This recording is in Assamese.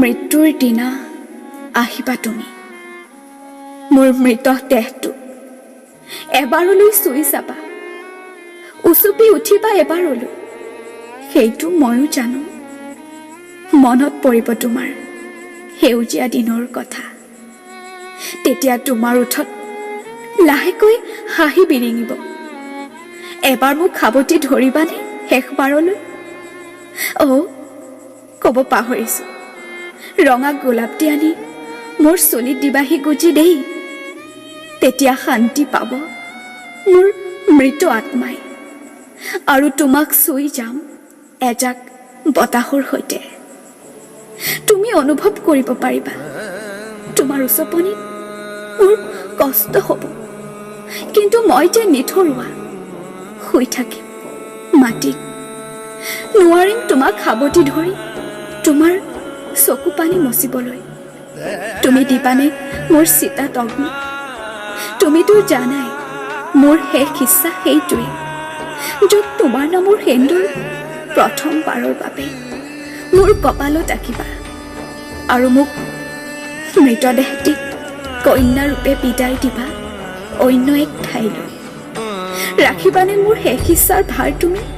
মৃত্যুৰ দিনা আহিবা তুমি মোৰ মৃত দেহটো এবাৰলৈ চুই চাবা উচুপি উঠিবা এবাৰলৈ সেইটো ময়ো জানো মনত পৰিব তোমাৰ সেউজীয়া দিনৰ কথা তেতিয়া তোমাৰ উঠত লাহেকৈ হাঁহি বিৰিঙিব এবাৰ মোক খাবতি ধৰিবানে শেষবাৰলৈ ক'ব পাহৰিছোঁ ৰঙা গোলাপটি আনি মোৰ চুলিত দিবাহি গুজি দেই তেতিয়া শান্তি পাব মোৰ মৃত আত্মাই আৰু তোমাক চুই যাম এজাক বতাহৰ সৈতে তুমি অনুভৱ কৰিব পাৰিবা তোমাৰ উচপনিত মোৰ কষ্ট হ'ব কিন্তু মই যে নিথৰুৱা শুই থাকিম মাটিত নোৱাৰিম তোমাক সাৱটি ধৰি তোমাৰ চকু পানী মচিবলৈ তুমি দিবানে মোৰ চিতাত অগ্নি তুমিতো জানাই মোৰ শেষ ইচ্ছা সেইটোৱে য'ত তোমাৰ নামৰ সেন্দুৰ প্ৰথমবাৰৰ বাবে মোৰ কপালত আঁকিবা আৰু মোক মৃতদেহটিক কন্যাৰূপে বিদায় দিবা অন্য এক ঠাইলৈ ৰাখিবানে মোৰ শেষ ইচ্ছাৰ ভাৰ তুমি